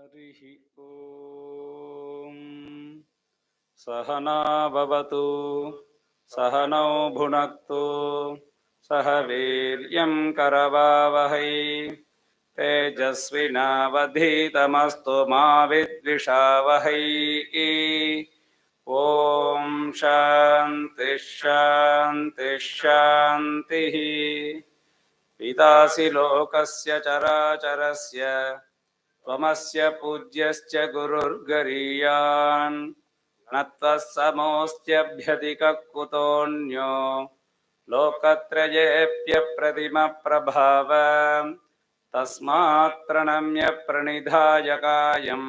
हरिः ॐ सहना भवतु सहनौ भुनक्तु सह वीर्यं करवावहै तेजस्विनावधीतमस्तु मा विद्विषावहै। ॐ शान्तिः शान्तिः शान्तिः। पितासि लोकस्य चराचरस्य त्वमस्य पूज्यश्च गुरुर्गरीयान् न त्वत्समोऽस्त्यभ्यधिकः कुतोऽन्यो लोकत्रयेऽप्यप्रतिमप्रभाव तस्मात् प्रणम्य प्रणिधाय कायं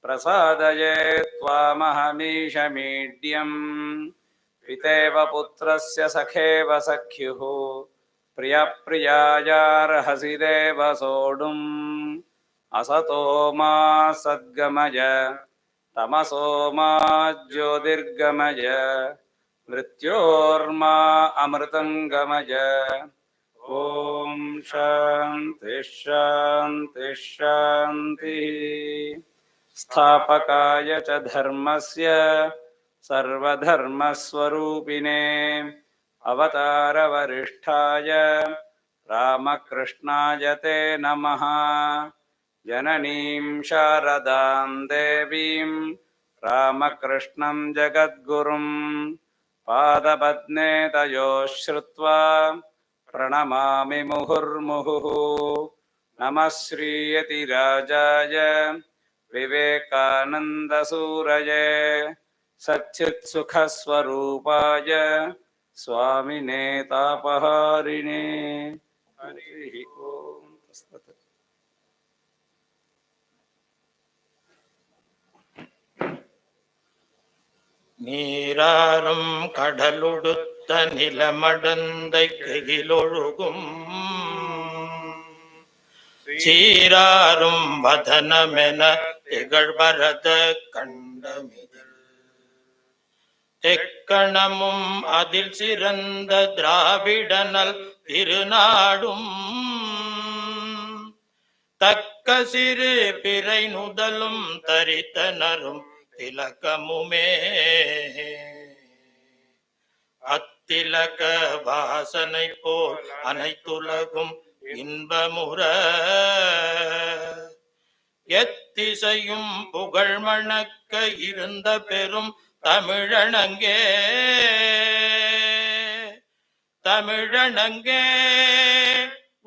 प्रसादये त्वामहमीशमीड्यम् पितेव पुत्रस्य सखेव सख्युः प्रियप्रियायार्हसि देव सोढुम् असतो मा सद्गमय तमसो मा ज्योतिर्गमय मृत्योर्मा अमृतङ्गमय। ॐ शान्तिः शान्तिः शान्तिः। स्थापकाय च धर्मस्य सर्वधर्मस्वरूपिणे अवतारवरिष्ठाय रामकृष्णाय ते नमः। जननीं शारदां देवीं रामकृष्णं जगद्गुरुं पादपद्मे तयोः श्रुत्वा प्रणमामि मुहुर्मुहुः। नमः श्रीयतिराजाय विवेकानन्दसूरये सच्चित्सुखस्वरूपाय स्वामिने तापहारिणे। हरिः ॐ तत्सत्। நீராறும் கடலுடுத்த நிலமடந்தை கையிலொழுகும் சீராறும் வதனமென திகழ்பரத கண்டமிதில் தெக்கணமும் அதில் சிறந்த திராவிடனல் திருநாடும் தக்க சிறு பிறை நுதலும் தரித்தனரும் திலகமுமே அத்திலக வாசனை போல் அனைத்துலகும் இன்பமுற எத்திசையும் புகழ் மணக்க இருந்த பெரும் தமிழனங்கே தமிழனங்கே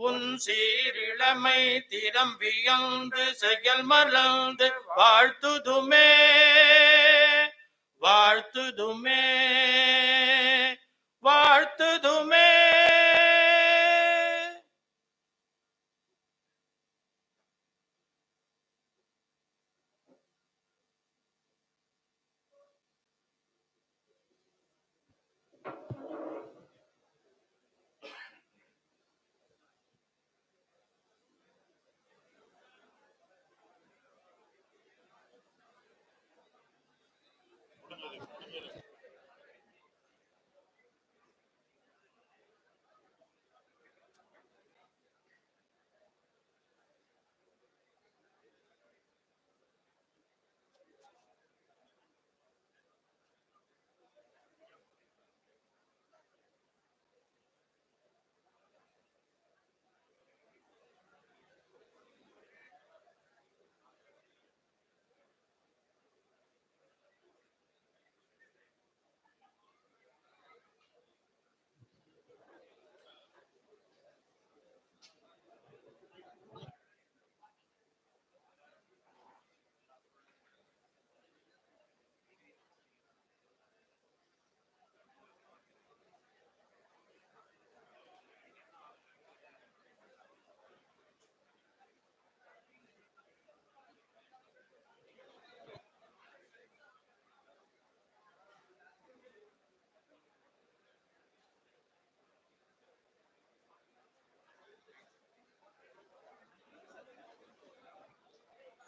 உன் சீரிழமை திறம்பியந்து செயல் மலர்ந்து வாழ்த்துதுமே வாழ்த்துதுமே வாழ்த்துதுமே.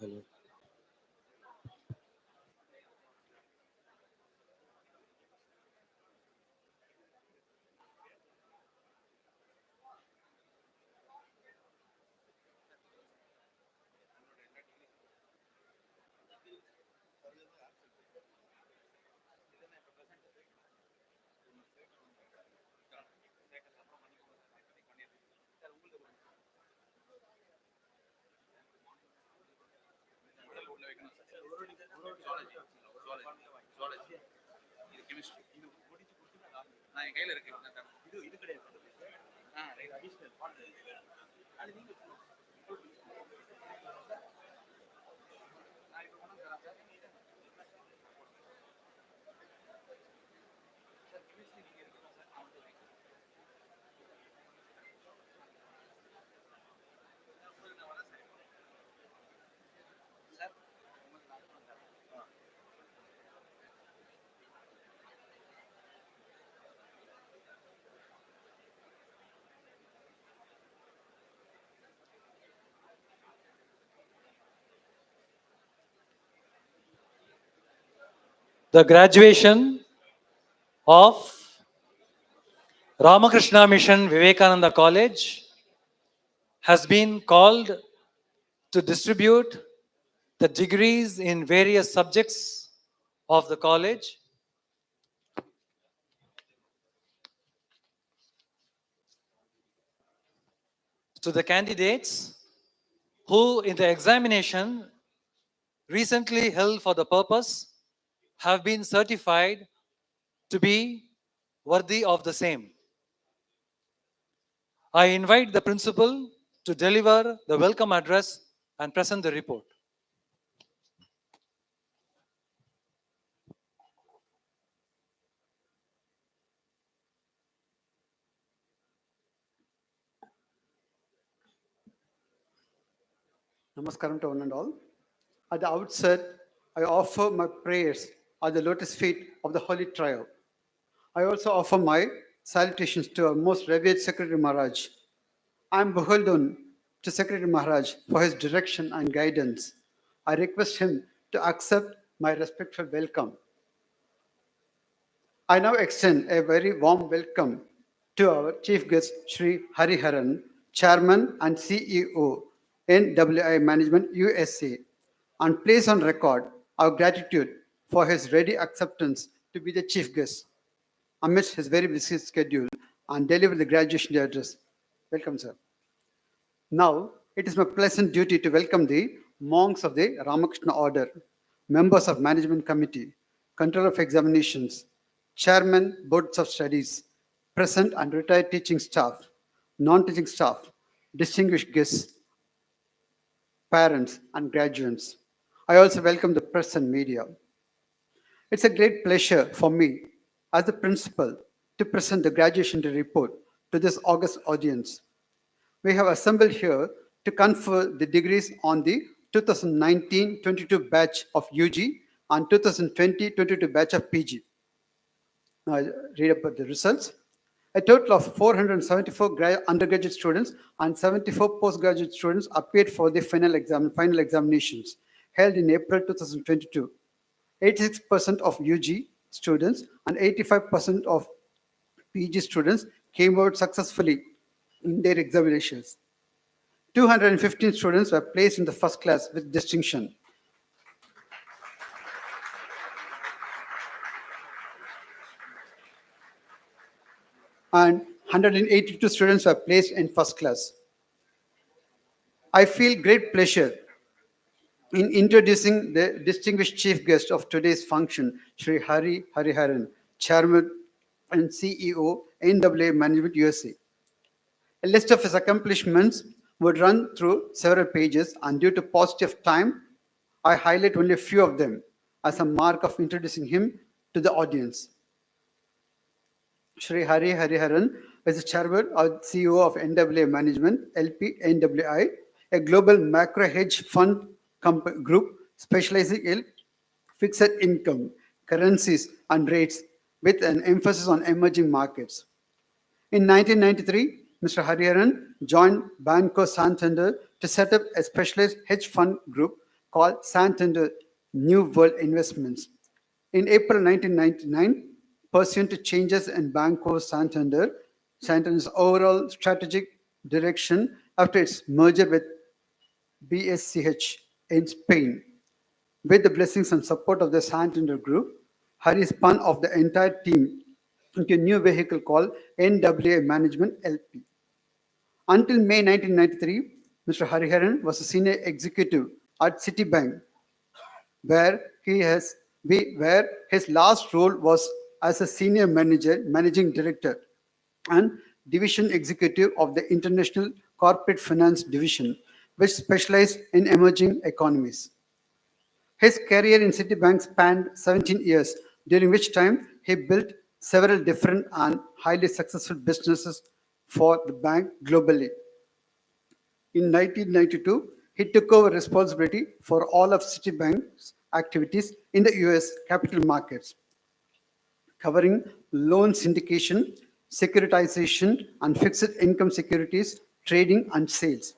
Hello. The graduation of Ramakrishna Mission Vivekananda College has been called to distribute the degrees in various subjects of the college to the candidates who in the examination recently held for the purpose have been certified to be worthy of the same. I invite the principal to deliver the welcome address and present the report. Namaskaram to one and all. At the outset, I offer my prayers at the lotus feet of the Holy Trio. I also offer my salutations to our most revered Secretary Maharaj. I am beholden to Secretary Maharaj for his direction and guidance. I request him to accept my respectful welcome. I now extend a very warm welcome to our Chief Guest, Shri Hariharan, Chairman and CEO, NWI Management USA, and place on record our gratitude for his ready acceptance to be the Chief Guest amidst his very busy schedule and deliver the graduation day address. Welcome, sir. Now, it is my pleasant duty to welcome the monks of the Ramakrishna Order, members of Management Committee, Control of Examinations, Chairman, Boards of Studies, present and retired teaching staff, non-teaching staff, distinguished guests, parents, and graduates. I also welcome the press and media. It's a great pleasure for me, as the principal, to present the graduation day report to this august audience. We have assembled here to confer the degrees on the 2019-22 batch of UG and 2020-22 batch of PG. Now I'll read about the results. A total of 474 undergraduate students and 74 postgraduate students appeared for the final examinations held in April 2022. 86% of UG students and 85% of PG students came out successfully in their examinations. 215 students were placed in the first class with distinction. And 182 students were placed in first class. I feel great pleasure in introducing the distinguished chief guest of today's function, Shri Hariharan, Chairman and CEO, NWA Management USA. A list of his accomplishments would run through several pages, and due to paucity of time, I highlight only a few of them as a mark of introducing him to the audience. Shri Hariharan is the Chairman or CEO of NWA Management, LP NWI, a global macro hedge fund group specializing in fixed income, currencies, and rates with an emphasis on emerging markets. In 1993, Mr. Hariharan joined Banco Santander to set up a specialized hedge fund group called Santander New World Investments. In April 1999, pursuant to changes in Banco Santander's overall strategic direction after its merger with BSCH in Spain, with the blessings and support of the Santander Group, Hari spun off the entire team into a new vehicle called NWA Management LP. Until May 1993, Mr. Hariharan was a senior executive at Citibank, where his last role was as a senior manager, managing director, and division executive of the International Corporate Finance Division, which specialized in emerging economies. His career in Citibank spanned 17 years, during which time he built several different and highly successful businesses for the bank globally. In 1992, he took over responsibility for all of Citibank's activities in the US capital markets, covering loan syndication, securitization, and fixed income securities, trading, and sales.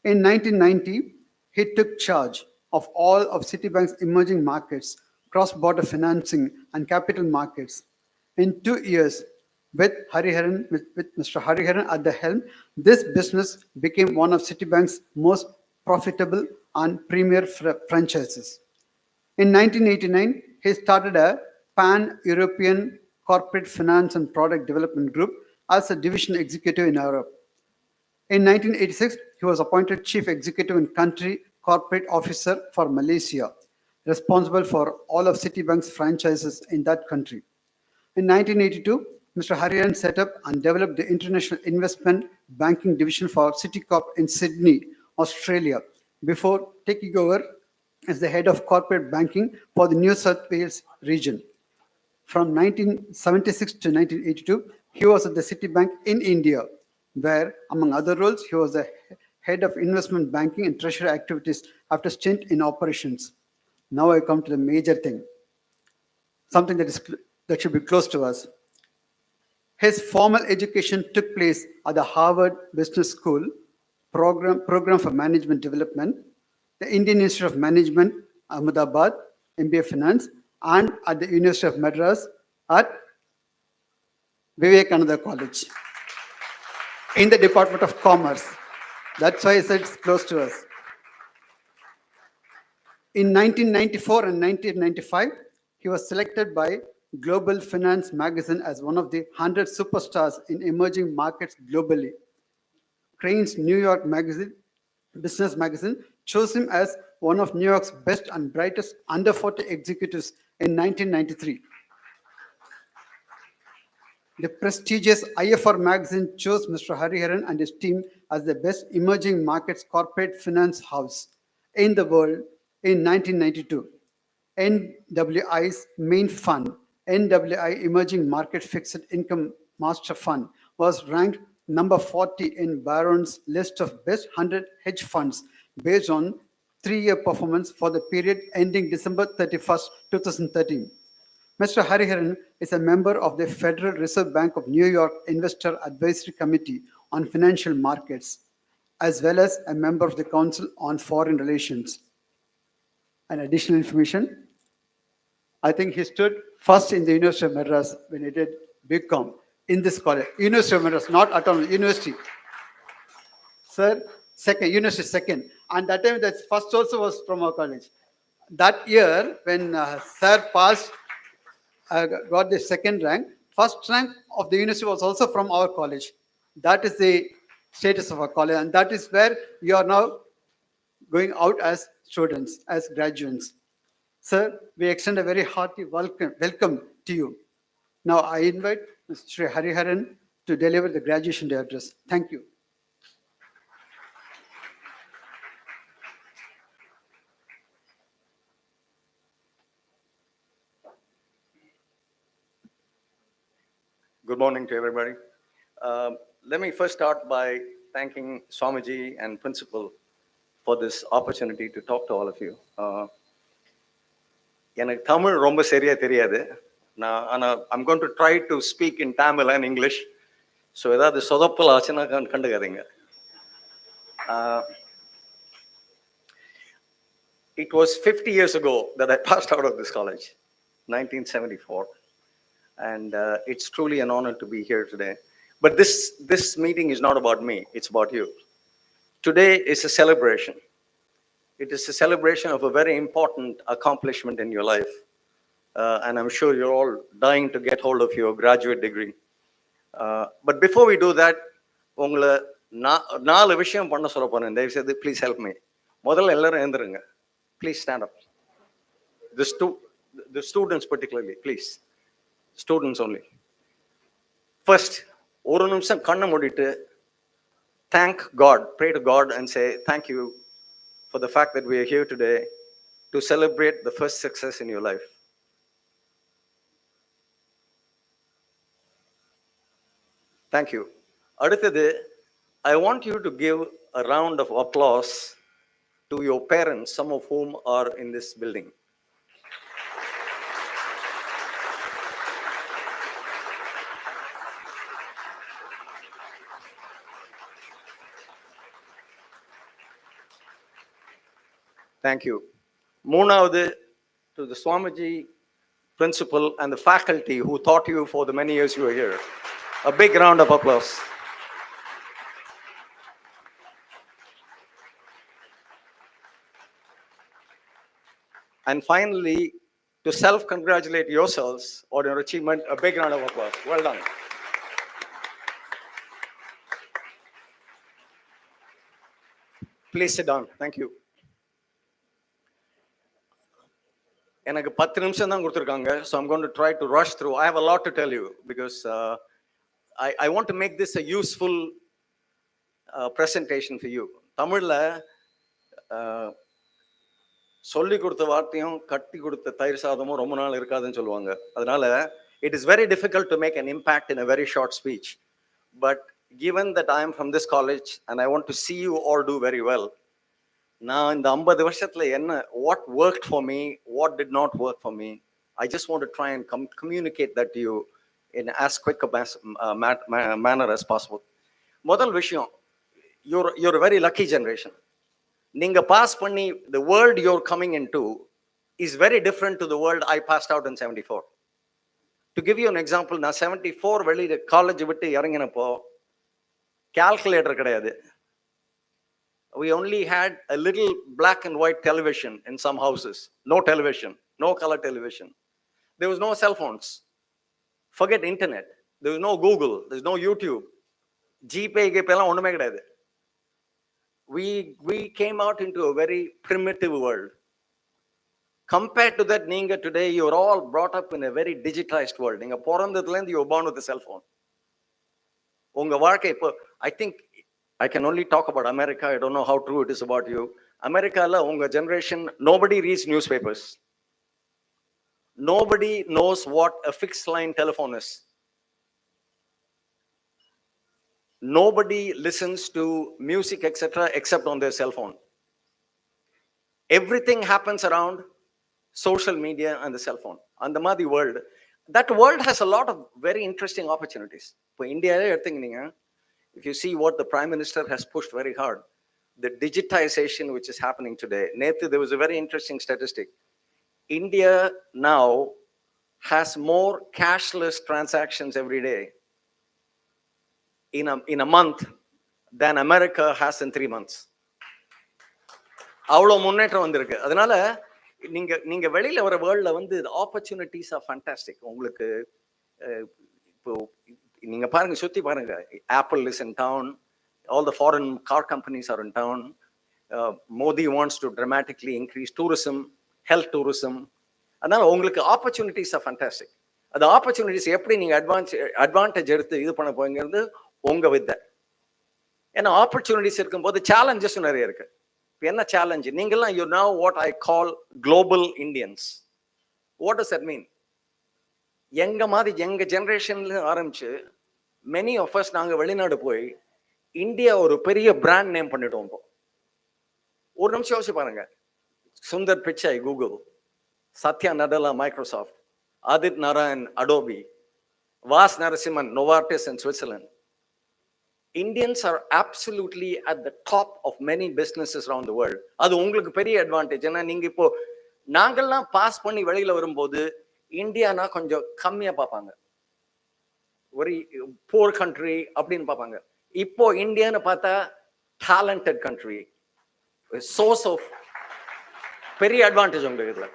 In 1990, he took charge of all of Citibank's emerging markets, cross-border financing, and capital markets. In 2 years, with Mr. Hariharan at the helm, this business became one of Citibank's most profitable and premier franchises. In 1989, he started a pan-European corporate finance and product development group as a division executive in Europe. In 1986, he was appointed Chief Executive and Country Corporate Officer for Malaysia, responsible for all of Citibank's franchises in that country. In 1982, Mr. Hariharan set up and developed the International Investment Banking Division for Citicorp in Sydney, Australia, before taking over as the head of corporate banking for the New South Wales region. From 1976 to 1982, he was at the Citibank in India, where, among other roles, he was the head of investment banking and treasury activities after a stint in operations. Now I come to the major thing, something that should be close to us. His formal education took place at the Harvard Business School Program for Management Development, the Indian Institute of Management, Ahmedabad, MBA Finance, and at the University of Madras at Vivekananda College in the Department of Commerce. That's why I said it's close to us. In 1994 and 1995, he was selected by Global Finance magazine as one of the 100 superstars in emerging markets globally. Crane's New York Business Magazine chose him as one of New York's best and brightest under 40 executives in 1993. The prestigious IFR magazine chose Mr. Hariharan and his team as the best emerging markets corporate finance house in the world in 1992. NWI's main fund, NWI Emerging Market Fixed Income Master Fund, was ranked number 40 in Barron's list of best 100 hedge funds based on 3-year performance for the period ending December 31st, 2013. Mr. Hariharan is a member of the Federal Reserve Bank of New York Investor Advisory Committee on Financial Markets, as well as a member of the Council on Foreign Relations. And additional information, I think he stood first in the University of Madras when he did BCom in this college. University of Madras, not autonomous, university. Sir, second, university second. And that time, that first also was from our college. That year, when Sir passed, got the second rank, first rank of the university was also from our college. That is the status of our college. And that is where you are now going out as students, as graduates. Sir, we extend a very hearty welcome to you. Now I invite Mr. Shri Hariharan to deliver the graduation day address. Thank you. Good morning to everybody. Let me first start by thanking Swamiji and Principal for this opportunity to talk to all of you. எனக்கு தமிழ் ரொம்ப சரியா தெரியாது. I'm going to try to speak in Tamil and English. So ஏதாவது சொதப்பல் ஆச்சுன்னா கண்டுக்காதீங்க. It was 50 years ago that I passed out of this college, 1974. And it's truly an honor to be here today. But this meeting is not about me, it's about you. Today is a celebration. It is a celebration of a very important accomplishment in your life. And I'm sure you're all dying to get hold of your graduate degree. But before we do that, உங்களை 4 விஷயம் பண்ண சொல்ல போறேன். தயவு செய்து please help me. முதல்ல எல்லாரும் எழுந்துருங்க. Please stand up. The students particularly, please. students only. First, ஒரு நிமிஷம் கண்ணை மூடிட்டு thank God, pray to God and say thank you for the fact that we are here today to celebrate the first success in your life. Thank you. அடுத்தது, I want you to give a round of applause to your parents, some of whom are in this building. Thank you. மூணாவது, to the Swamiji principal and the faculty who taught you for the many years you were here. A big round of applause. And finally, to self-congratulate yourselves on your achievement, a big round of applause. Well done. Please sit down. Thank you. எனக்கு 10 நிமிஷம் தான் கொடுத்துருக்காங்க. So I'm going to try to rush through. I have a lot to tell you because I want to make this a useful presentation for you. தமிழ்ல சொல்லி கொடுத்த வார்த்தையும் கட்டி கொடுத்த தயிர் சாதமும் ரொம்ப நாள் இருக்காதுன்னு சொல்லுவாங்க. அதனால it is very difficult to make an impact in a very short speech. But given that I am from this college and I want to see you all do very well, நான் இந்த 50 வருஷத்துல என்ன what worked for me, what did not work for me, I just want to try and communicate that to you in as quick a manner as possible. முதல் விஷயம், you're a very lucky generation. நீங்க pass பண்ணி the world you're coming into is very different to the world I passed out in 74. To give you an example, நான் 74 வெளியில college விட்டு இறங்கினப்போ calculator கிடையாது. We only had a little black and white television in some houses. No television, no color television. There was no cell phones. Forget internet. There was no Google. There's no YouTube. GPay எல்லாம் ஒண்ணுமே கிடையாது. We came out into a very primitive world. Compared to that, நீங்க today, you're all brought up in a very digitized world. நீங்க பிறந்ததுல இருந்து you're born with a cell phone. உங்க வாழ்க்கை இப்போ, I think I can only talk about America. I don't know how true it is about you. America, unga generation, nobody reads newspapers. Nobody knows what a fixed line telephone is. Nobody listens to music, etc., except on their cell phone. Everything happens around social media and the cell phone. And the Madi world, that world has a lot of very interesting opportunities. For India, if you see what the Prime Minister has pushed very hard, the digitization which is happening today. Nethu, there was a very interesting statistic. India now has more cashless transactions every day in a month than America has in 3 months. அவ்வளோ முன்னேற்றம் வந்திருக்கு. அதனால நீங்க வெளியில வர வேர்ல்ட்ல the opportunities are fantastic. உங்களுக்கு இப்போ நீங்க பாருங்க, சுத்தி பாருங்க. Apple is in town. All the foreign car companies are in town. Modi wants to dramatically increase tourism, health tourism. அதனால உங்களுக்கு opportunities are fantastic. அந்த opportunities எப்படி நீங்க advantage எடுத்து இது பண்ண போங்கிறது உங்க வித்தை. ஏன்னா opportunities இருக்கும்போது challenges நிறைய இருக்கு. இப்போ என்ன challenge? நீங்கெல்லாம் you know what I call global Indians. What does that mean? எங்க மாதிரி எங்க ஜெனரேஷன்ல ஆரம்பிச்சு many of us நாங்க வெளிநாடு போய் இந்தியா ஒரு பெரிய பிராண்ட் நேம் பண்ணிட்டோம். இப்போ ஒரு நிமிஷம் யோசிச்சு பாருங்க. Sundar Pichai Google, Satya Nadella Microsoft, Aadit Narayan Adobe, Vas Narasimhan Novartis in Switzerland. Indians are absolutely at the top of many businesses around the world. அது உங்களுக்கு பெரிய அட்வான்டேஜ். ஏன்னா நீங்க இப்போ நாங்கள்லாம் பாஸ் பண்ணி வெளியில வரும்போது இந்தியானா கொஞ்சம் கம்மியா பார்ப்பாங்க, ஒரு போர் கண்ட்ரி அப்படின்னு பார்ப்பாங்க. இப்போ இந்தியான்னு பார்த்தா டேலண்டட் கண்ட்ரி, சோர்ஸ் ஆஃப் பெரிய அட்வான்டேஜ் உங்களுக்கு இதுல.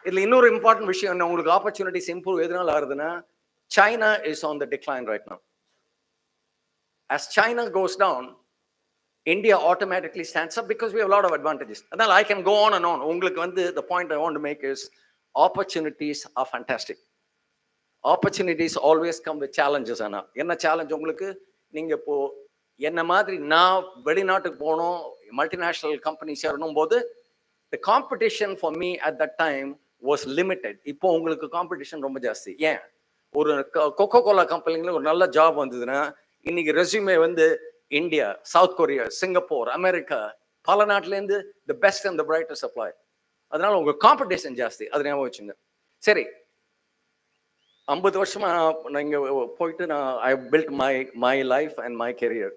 இதுல இன்னொரு இம்பார்ட்டன்ட் விஷயம் என்ன, உங்களுக்கு ஆப்பர்ச்சுனிட்டிஸ் இம்ப்ரூவ் எதனால ஆகுதுன்னா, China is on the decline right now. As China goes down, India automatically stands up because we have a lot of advantages. Adala I can go on and on. உங்களுக்கு the point I want to make is opportunities are fantastic. Opportunities always come with challenges. ஆனால் என்ன challenge உங்களுக்கு? நீங்கள் இப்போ என்ன மாதிரி நான் வெளிநாட்டுக்கு போனோம், மல்டிநேஷ்னல் கம்பெனி சேரணும் போது the competition for me at that time was limited. இப்போ உங்களுக்கு காம்படிஷன் ரொம்ப ஜாஸ்தி. ஏன்? ஒரு கொக்கோ கோலா கம்பெனில ஒரு நல்ல ஜாப் வந்ததுன்னா இன்னைக்கு ரெஸ்யூமே வந்து India, south Korea, Singapore, America, பல நாட்டிலேருந்து the best and the brightest supply. அதனால உங்க காம்படிஷன் ஜாஸ்தி. அது ஞாபகம் வச்சுங்க. சரி, 50 வருஷமா நான் இங்கே போயிட்டு நான் I build my life and my career.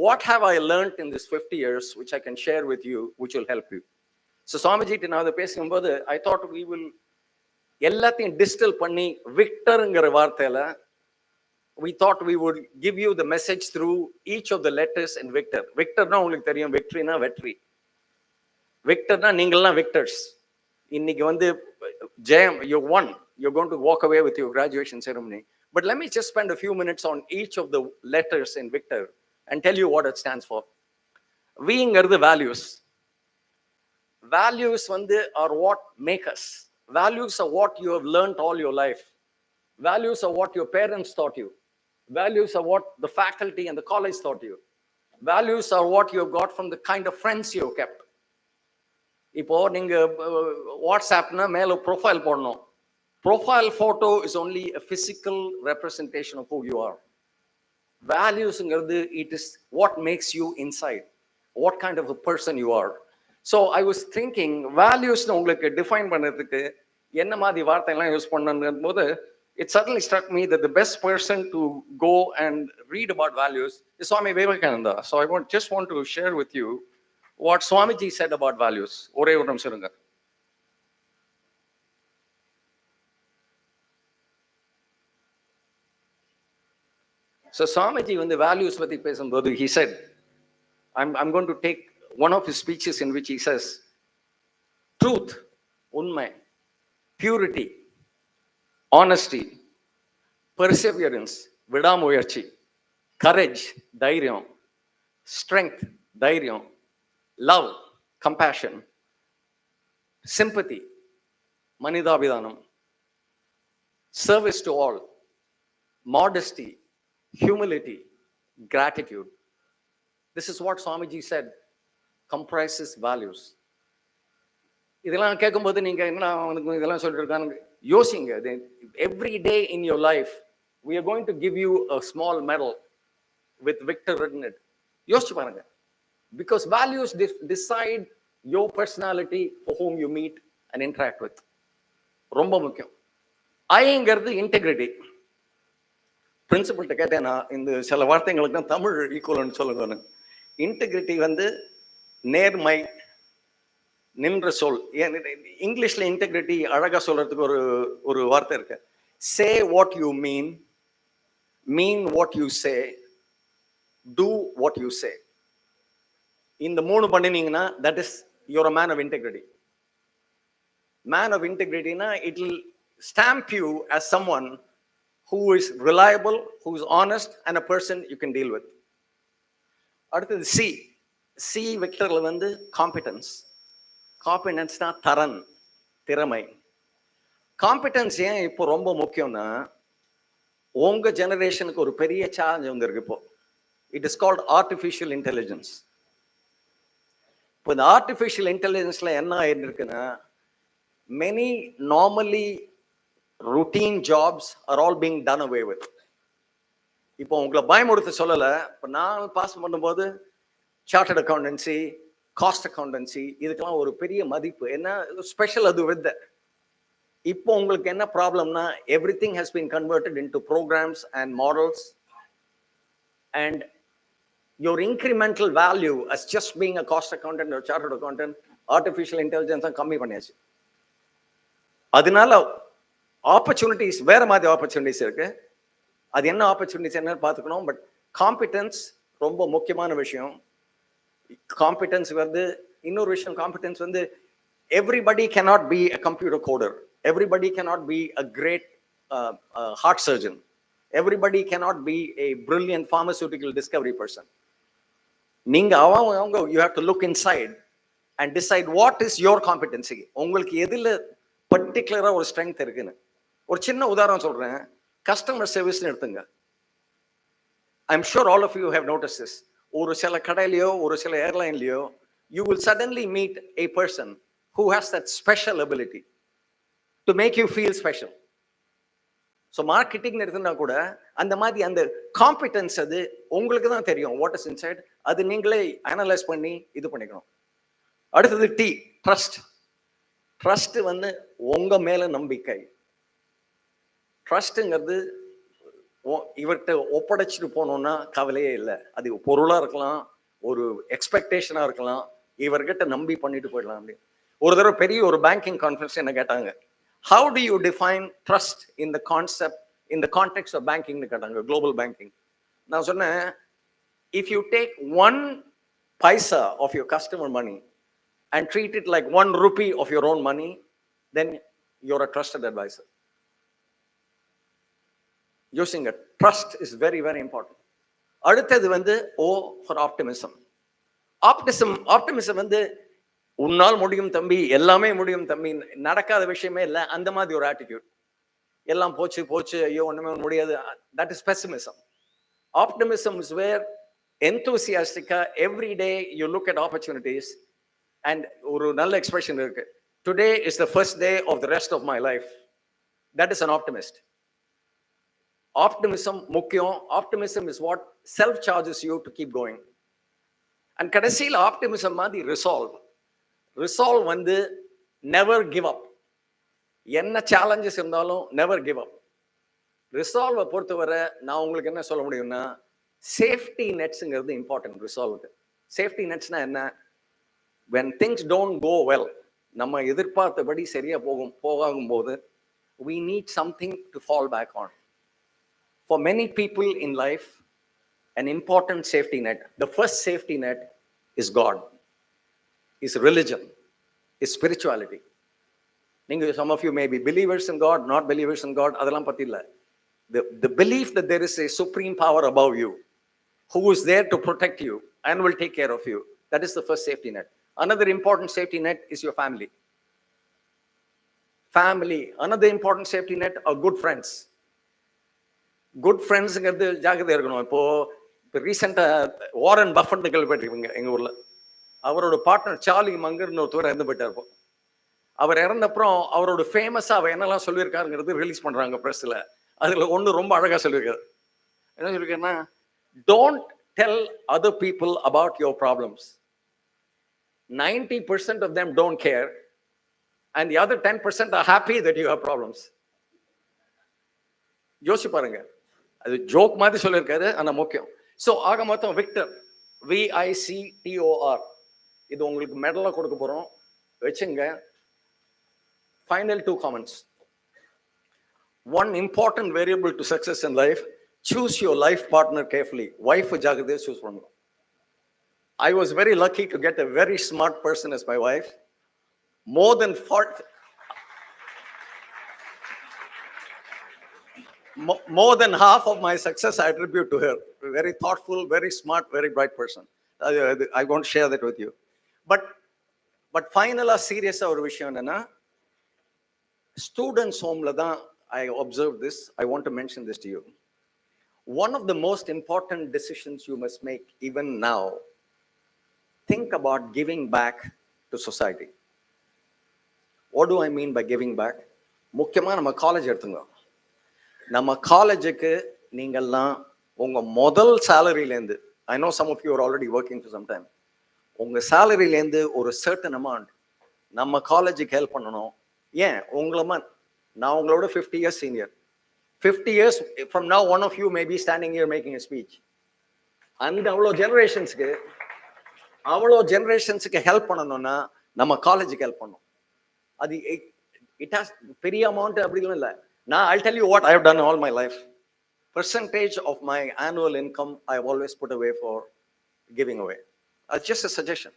What have I learned in this 50 years which I can share with you which will help you? So சுவாமிஜிட்டு நான் அதை பேசும்போது ஐ தாட் we will எல்லாத்தையும் டிஸ்டில் பண்ணி விக்டருங்கிற வார்த்தையில we thought we would give you the message through each of the letters in victor. விக்டர்னா உங்களுக்கு தெரியும், வெற்றினா வெற்றி. விக்டர்னா நீங்கள்லாம் விக்டர்ஸ். இன்னைக்கு வந்து ஜெயம், you won, you're going to walk away with your graduation ceremony. But let me just spend a few minutes on each of the letters in victor and tell you what it stands for. Vங்கிறது values. Values வந்து are what make us. Values are what you have learned all your life. Values are what your parents taught you. Values are what the faculty and the college taught you. Values are what you have got from the kind of friends you have kept. இப்போ நீங்க வாட்ஸ்அப்னா மேல profile போடணும். Profile photo is only a physical representation of who you are. Valuesங்கிறது it is what makes you inside, what kind of a person you are. So I was thinking valuesனு உங்களுக்கு define பண்ணுறதுக்கு என்ன மாதிரி வார்த்தையெல்லாம் use பண்ணணும் போது it suddenly struck me that the best person to go and read about values is Swami Vivekananda. So I just want to share with you what Swamiji said about values. ஒரே ஒரு நிமிஷம் இருங்க. So Swamiji when the values பத்தி பேசும்போது he said, I'm going to take one of his speeches in which he says, truth, உண்மை, purity, honesty, perseverance, விடாமுயற்சி, courage, தைரியம், strength, தைரியம், love, compassion, sympathy, மனிதாபிதானம், service to all, modesty, humility, gratitude. This is what Swamiji said comprises values. இதெல்லாம் கேட்கும்போது நீங்க என்ன இதெல்லாம் சொல்லிட்டு இருக்காங்க யோசிங்க. Every day in your life we are going to give you a small medal with victor written it. யோசிச்சு பாருங்க. Because values decide your personality for whom you meet and interact with. ரொம்ப முக்கியம். ஐங்கிறது இன்டெகிரிட்டி. பிரின்சிபல்கிட்ட கேட்டேன்னா இந்த சில வார்த்தைங்களுக்கு தான் தமிழ் ஈக்குவல்னு சொல்லுங்க. Integrity வந்து நேர்மை, நின்ற சொல். இங்கிலீஷ்ல இன்டெகிரிட்டி அழகா சொல்றதுக்கு ஒரு வார்த்தை இருக்கு. Say what you mean what you say, do what you say. இந்த மூணு பண்ணினீங்கன்னா that is your uh man of integrity. Man of இன்டெகிரிட்டினா it will stamp you as someone who is reliable, who is honest and a person you can deal with. அடுத்தது C விக்டர்ல வந்து competence. காம்பிடன்ஸ்னா திறமை. Competence ஏன் இப்போ ரொம்ப முக்கியம்னா உங்க ஜெனரேஷனுக்கு ஒரு பெரிய சேலஞ்ச் வந்திருக்கு இப்போ. It is called artificial intelligence. இப்போ இந்த ஆர்டிஃபிஷியல் இன்டெலிஜென்ஸ்ல என்ன ஆயிருக்குன்னா many normally routine jobs are all being done away with. இப்போ உங்களை பயமுறுத்த சொல்லல. இப்போ நான் பாஸ் பண்ணும்போது சார்ட்டர்ட் அக்கௌண்டன்சி, காஸ்ட் அக்கௌண்டன்சி இதுக்கெல்லாம் ஒரு பெரிய மதிப்பு. என்ன ஸ்பெஷல் அது வித். இப்போ உங்களுக்கு என்ன ப்ராப்ளம்னா everything has been converted into programs and models and your incremental value as just being a cost accountant ஒரு சார்ட்டர்ட் அக்கௌண்டன்ட் ஆர்டிஃபிஷியல் இன்டெலிஜென்ஸாக கம்மி பண்ணியாச்சு. அதனால ஆப்பர்ச்சுனிட்டிஸ் வேற மாதிரி ஆப்பர்ச்சுனிட்டிஸ் இருக்கு. அது என்ன ஆப்பர்ச்சுனிட்டிஸ் என்னன்னு பார்த்துக்கணும். பட் காம்பிடன்ஸ் ரொம்ப முக்கியமான விஷயம். காம்பிடன்ஸ் வந்து இன்னொரு விஷயம். காம்பிடன்ஸ் வந்து everybody cannot be a computer coder, everybody cannot be a great heart surgeon, everybody cannot be a brilliant pharmaceutical discovery person. நீங்க அவங்க you have to look inside and decide what is your competency. உங்களுக்கு எதுல பர்டிகுலரா ஒரு strength இருக்குன்னு. ஒரு சின்ன உதாரணம் சொல்றேன். கஸ்டமர் சர்வீஸ்னு எடுத்துங்க. I'm sure all of you have noticed this. ஒரு சில கடையிலையோ ஒரு சில ஏர்லைன்லையோ you will suddenly meet a person who has that special ability to make you feel special. So marketing எடுத்துனா கூட அந்த மாதிரி அந்த காம்பிடன்ஸ் அது உங்களுக்கு தான் தெரியும். வாட் இஸ் இன்சைட் அது நீங்களே அனலைஸ் பண்ணி இது பண்ணிக்கணும். அடுத்தது ட்ரஸ்ட். ட்ரஸ்ட் வந்து உங்க மேல நம்பிக்கை. ட்ரஸ்ட்டுங்கிறது இவர்கிட்ட ஒப்படைச்சிட்டு போனோம்னா கவலையே இல்லை. அது பொருளா இருக்கலாம், ஒரு எக்ஸ்பெக்டேஷனா இருக்கலாம், இவர்கிட்ட நம்பி பண்ணிட்டு போயிடலாம். அப்படி ஒரு தடவை பெரிய ஒரு பேங்கிங் கான்ஃபரன்ஸ் என்ன கேட்டாங்க, how do you define trust in the concept, in the context of banking னு கேட்டாங்க, global banking. நான் சொன்னேன், if you take 1 paisa of your customer money and treat it like 1 rupee of your own money, then you're a trusted advisor. Using a trust is very, very important. அடுத்தது வந்து O for optimism. Optimism வந்து உன்னால் முடியும் தம்பி, எல்லாமே முடியும் தம்பி, நடக்காத விஷயமே இல்லை, அந்த மாதிரி ஒரு ஆட்டிடியூட். எல்லாம் போச்சு ஐயோ ஒண்ணுமே முடியாது, that is pessimism. Optimism is where enthusiastic every day you look at opportunities. And ஒரு நல்ல எக்ஸ்பிரஷன் இருக்கு, today is the first day of the rest of my life. That is an optimist. Optimism முக்கியம். Optimism is what self charges you to keep going. And கடைசியில் optimism மாதிரி resolve வந்து never give up. என்ன challenges இருந்தாலும் never give up. resolve பொறுத்தவரை நான் உங்களுக்கு என்ன சொல்ல முடியும்னா, சேஃப்டி நெட்ஸ்ங்கிறது இம்பார்ட்டன்ட். ரிசால்வ்க்கு சேஃப்டி நெட்ஸ்னா என்ன, when things don't go well, நம்ம எதிர்பார்த்தபடி சரியா போகும்போது we need something to fall back on. For many people in life, an important safety net, the first safety net is God, is religion, is spirituality. Some of you may be believers in God, not believers in God, adhalam patti illa. The belief that there is a supreme power above you who is there to protect you and will take care of you, that is the first safety net. Another important safety net is your family. Another important safety net are good friends. Good ஃப்ரெண்ட்ஸுங்கிறது ஜாக்கிரதையாக இருக்கணும். இப்போ ரீசெண்டாக Warren Buffett கேள்விப்பட்டிருப்பீங்க எங்கள் ஊரில். அவரோட partner Charlie மங்கர்னு ஒருத்தவர் இறந்து போயிட்டார். இப்போ அவர் இறந்தப்புறம் அவரோட ஃபேமஸாக அவர் என்னெல்லாம் சொல்லியிருக்காருங்கிறது ரிலீஸ் பண்ணுறாங்க ப்ரெஸ்ஸில். அதில் ஒன்று ரொம்ப அழகாக சொல்லியிருக்காரு. என்ன சொல்லியிருக்காருன்னா, don't tell other people about your problems. 90% of them don't care and the other 10% are happy that you have problems. யோசிச்சு பாருங்க, அது ஜோக் மாதிரி சொல்லியிருக்காரு, ஆனா முக்கியம். ஸோ ஆக மொத்தம் விக்டர், VICTOR, இது உங்களுக்கு மெடலாக கொடுக்க போறோம், வச்சுங்க. Final 2 comments. One important variable to success in life, choose your life partner carefully. Wife ஜாக்கிரதையா சூஸ் பண்ணணும். I was very lucky to get a very smart person as my wife. More than half of my success I attribute to her. Very thoughtful, very smart, very bright person. I won't share that with you. But finally, serious ஒரு விஷயம் என்னன்னா, students homeல தான் I observed this. I want to mention this to you. One of the most important decisions you must make even now, think about giving back to society. What do I mean by giving back? முக்கியமா நம்ம college எடுத்துங்க. நம்ம காலேஜுக்கு நீங்கள்லாம் உங்க முதல் சேலரியிலேருந்து, I know some of you are already working for some time, உங்க சேலரியிலேருந்து ஒரு சர்டன் அமௌண்ட் நம்ம காலேஜுக்கு ஹெல்ப் பண்ணணும். ஏன் உங்களமா, நான் உங்களோட 50 years senior. 50 years from now one of you may be standing here making a speech. அந்த அவ்வளோ ஜெனரேஷன்ஸுக்கு ஹெல்ப் பண்ணணும்னா நம்ம காலேஜுக்கு ஹெல்ப் பண்ணணும். அது இட் ஹாஸ் பெரிய அமௌண்ட் அப்படிலாம் இல்லை. Now, I'll tell you what I have done all my life. Percentage of my annual income I have always put away for giving away. That's just a suggestion.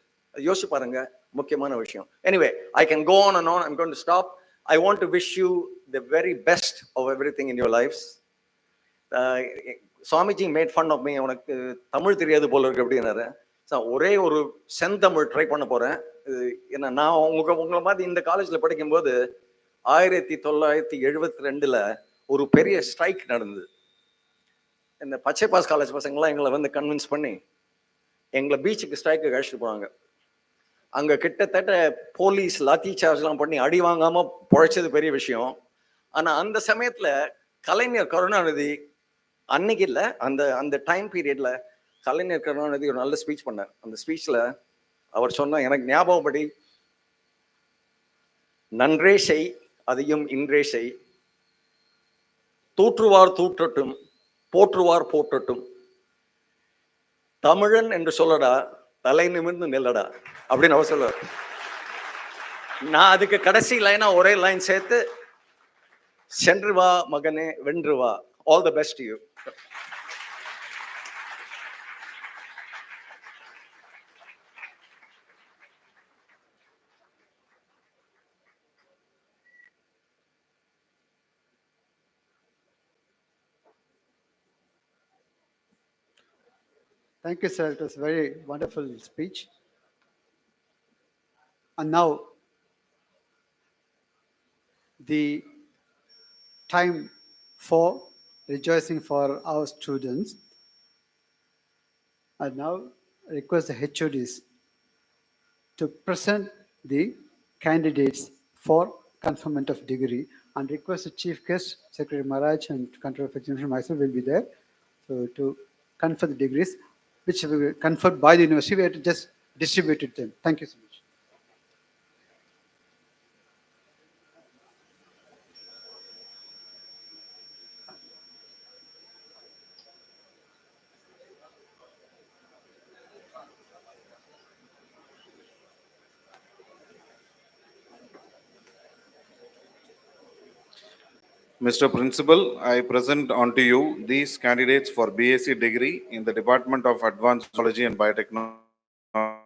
யோசிச்சு பாருங்க, முக்கியமான விஷயம். Anyway, I can go on and on. I'm going to stop. I want to wish you the very best of everything in your lives. Swamiji made fun of me. உனக்கு தமிழ் தெரியாது போல இருக்கு அப்படின்னாரு. ஒரே ஒரு செந்தமிழ் ட்ரை பண்ண போறேன். ஏன்னா நான் உங்களை மாதிரி இந்த காலேஜில் படிக்கும்போது 1972 ஒரு பெரிய ஸ்ட்ரைக் நடந்தது. இந்த பச்சை பாஸ் காலேஜ் பசங்களாம் எங்களை வந்து கன்வின்ஸ் பண்ணி எங்களை பீச்சுக்கு ஸ்ட்ரைக்கு அழைச்சிட்டு போனாங்க. அங்கே கிட்டத்தட்ட போலீஸ் லாத்தி சார்ஜ்லாம் பண்ணி அடி வாங்காமல் பொழைச்சது பெரிய விஷயம். ஆனால் அந்த சமயத்தில் கலைஞர் கருணாநிதி அன்னைக்கு இல்லை, அந்த அந்த டைம் பீரியட்ல கலைஞர் கருணாநிதி ஒரு நல்ல ஸ்பீச் பண்ணார். அந்த ஸ்பீச்சில் அவர் சொன்ன எனக்கு ஞாபகப்படி, நன்றே செய் அதையும் இன்றே செய், தூற்றுவார் தூற்றட்டும் போற்றுவார் போற்றட்டும், தமிழன் என்று சொல்லடா தலை நிமிர்ந்து நெல்லடா அப்படின்னு அவர் சொல்லுவார். நான் அதுக்கு கடைசி லைனா ஒரே லைன் சேர்த்து, சென்று வா மகனே வென்று வா, all the best to you. Thank you, sir. It was a very wonderful speech. And now, the time for rejoicing for our students. I now request the HODs to present the candidates for conferment of degree, and request the chief guest, Secretary Maharaj and Controller of Examination myself will be there. So to confer the degrees, which will be conferred by the university, we have to just distribute it them. Thank you so much. Mr. Principal, I present unto you these candidates for BSc degree in the Department of Advanced Biology and Biotechnology